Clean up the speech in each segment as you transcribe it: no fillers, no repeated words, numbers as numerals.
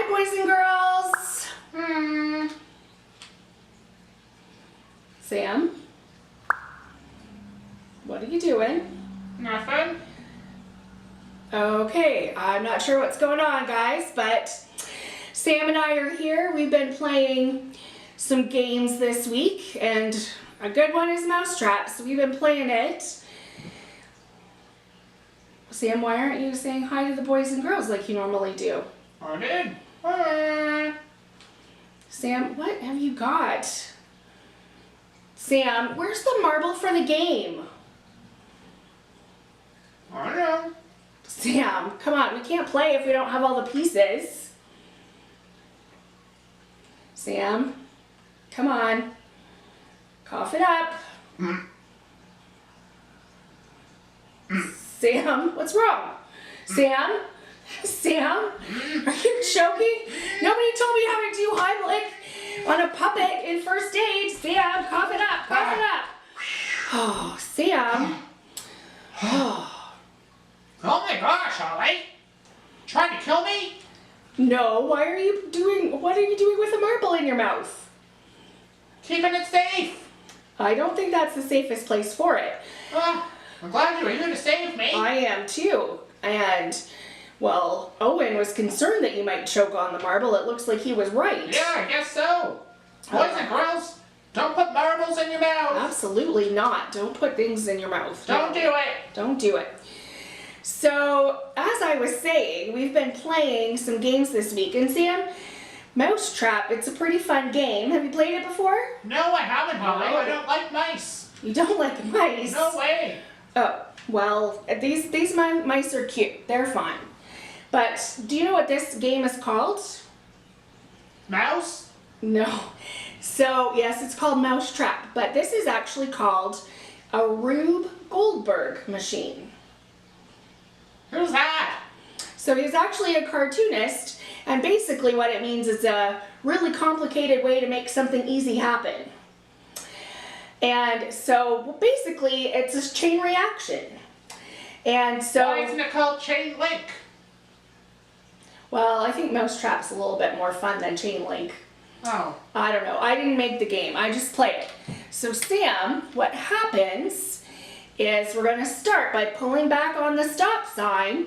boys and girls. Sam, what are you doing? Nothing. Okay, I'm not sure what's going on, guys, but Sam and I are here. We've been playing some games this week, and a good one is Mousetrap, so we've been playing it. Sam, why aren't you saying hi to the boys and girls like you normally do? I did. Hi. Sam, what have you got? Sam, where's the marble for the game? I know. Sam, come on, we can't play if we don't have all the pieces. Sam, come on. Cough it up. Sam, what's wrong? Sam? Sam? Are you choking? Nobody told me how to do Heimlich on a puppet in first aid. Sam, cough it up, cough it up. Oh, Sam. Oh my gosh, Holly. Trying to kill me? No, what are you doing with a marble in your mouth? Keeping it safe. I don't think that's the safest place for it. I'm glad you were here to save me. I am too. And, well, Owen was concerned that you might choke on the marble. It looks like he was right. Yeah, I guess so. Boys and girls, don't put marbles in your mouth. Absolutely not. Don't put things in your mouth. Don't do it. Don't do it. So, as I was saying, we've been playing some games this week. And Sam, Mousetrap, it's a pretty fun game. Have you played it before? No, I haven't, Holly. No. I don't like mice. You don't like mice? No way. Oh, well, these mice are cute. They're fine. But do you know what this game is called? Mouse? No. So, yes, it's called Mousetrap, but this is actually called a Rube Goldberg machine. Who's that? So he's actually a cartoonist, and basically what it means is a really complicated way to make something easy happen. And so basically it's a chain reaction. And so, Why isn't it called chain link? well, I think Mousetrap's a little bit more fun than chain link. Oh. I don't know. I didn't make the game. I just play it. So Sam, what happens is we're going to start by pulling back on the stop sign,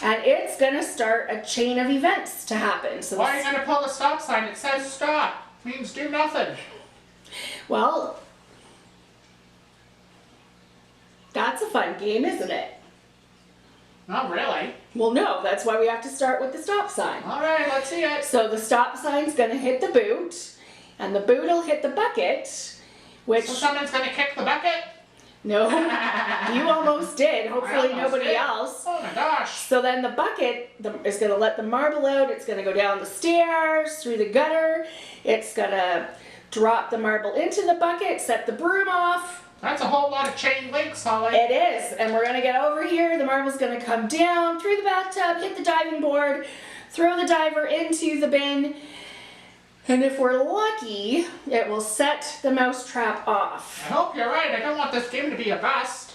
and it's going to start a chain of events to happen. So Why are you going to pull the stop sign? It says stop. Means do nothing. well, that's a fun game, isn't it? Not really. Well, no, that's why we have to start with the stop sign. All right, let's see it. So the stop sign's going to hit the boot, and the boot will hit the bucket, which... So someone's going to kick the bucket? No, you almost did. Hopefully nobody else. Oh my gosh. So then the bucket is going to let the marble out. It's going to go down the stairs, through the gutter. It's going to drop the marble into the bucket, set the broom off. That's a whole lot of chain links, Holly. It is. And we're going to get over here. The marble's going to come down through the bathtub, hit the diving board, throw the diver into the bin. And if we're lucky, it will set the Mousetrap off. I hope you're right. I don't want this game to be a bust.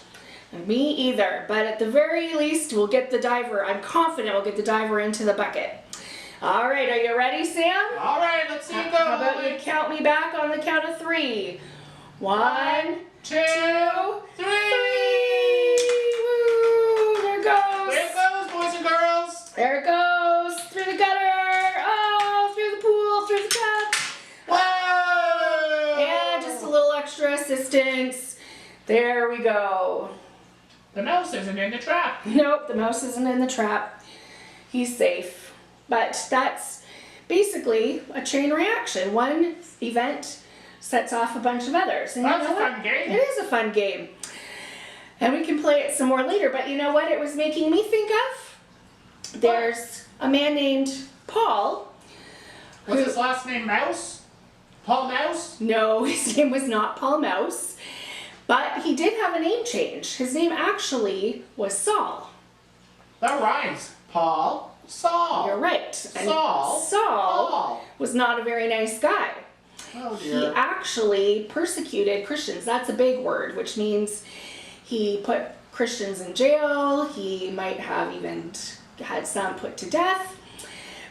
Me either, but at the very least, we'll get the diver. I'm confident we'll get the diver into the bucket. All right, are you ready, Sam? All right, let's see you go, How about Holly. you count me back on the count of 3? 1, 2, 3. Woo! There it goes. There it goes, boys and girls. There it goes. Through the gutter. Oh, through the pool, through the tub. Whoa! And just a little extra assistance. There we go. The mouse isn't in the trap. Nope, the mouse isn't in the trap. He's safe. But that's basically a chain reaction. One event sets off a bunch of others. And That's you know a what? fun game. It is a fun game. And we can play it some more later. But you know what it was making me think of? There's a man named Paul. Was his last name Mouse? Paul Mouse? No, his name was not Paul Mouse. But he did have a name change. His name actually was Saul. That rhymes. Paul, Saul. You're right. And Saul. Saul was not a very nice guy. Oh He dear. actually persecuted Christians. That's a big word, which means he put Christians in jail. He might have even had some put to death.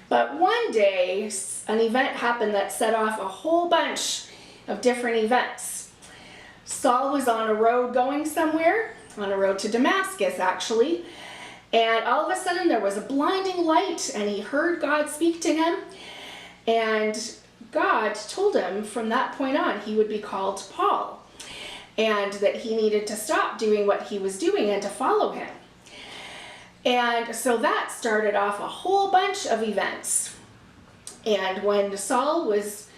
But one day, an event happened that set off a whole bunch of different events. Saul was on a road going somewhere, on a road to Damascus actually, and all of a sudden there was a blinding light and he heard God speak to him, and God told him from that point on he would be called Paul, and that he needed to stop doing what he was doing and to follow him. And so that started off a whole bunch of events. And when Saul was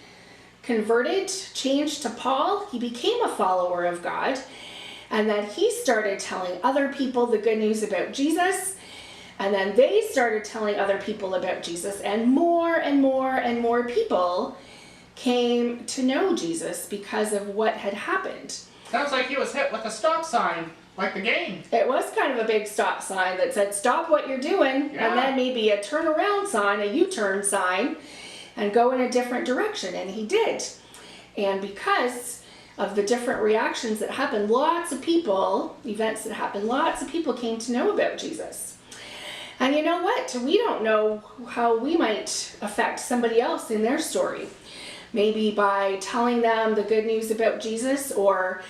converted, changed to Paul, he became a follower of God. And then he started telling other people the good news about Jesus. And then they started telling other people about Jesus. And more and more and more people came to know Jesus because of what had happened. Sounds like he was hit with a stop sign, like the game. It was kind of a big stop sign that said, stop what you're doing, Yeah. and then maybe a turnaround sign, a U-turn sign, and go in a different direction, and he did. And because of the different reactions that happened, lots of people, events that happened, lots of people came to know about Jesus. And you know what? We don't know how we might affect somebody else in their story. Maybe by telling them the good news about Jesus, or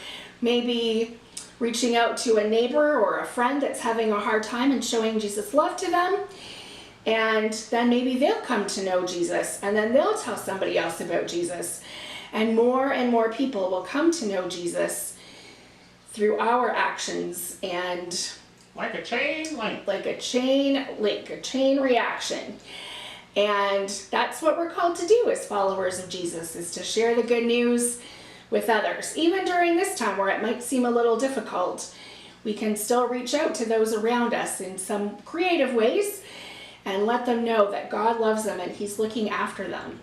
maybe reaching out to a neighbor or a friend that's having a hard time and showing Jesus' love to them. And then maybe they'll come to know Jesus, and then they'll tell somebody else about Jesus. And more people will come to know Jesus through our actions, and Like a chain link. like a chain link, a chain reaction. And that's what we're called to do as followers of Jesus, is to share the good news with others. Even during this time where it might seem a little difficult, we can still reach out to those around us in some creative ways and let them know that God loves them and he's looking after them.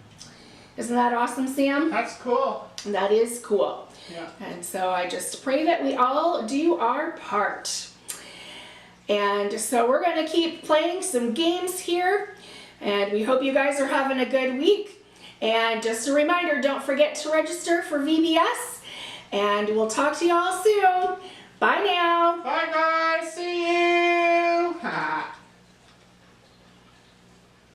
Isn't that awesome, Sam? That's cool. That is cool. Yeah. And so I just pray that we all do our part. And so we're going to keep playing some games here. And we hope you guys are having a good week. And just a reminder, don't forget to register for VBS. And we'll talk to you all soon. Bye now. Bye guys, see you.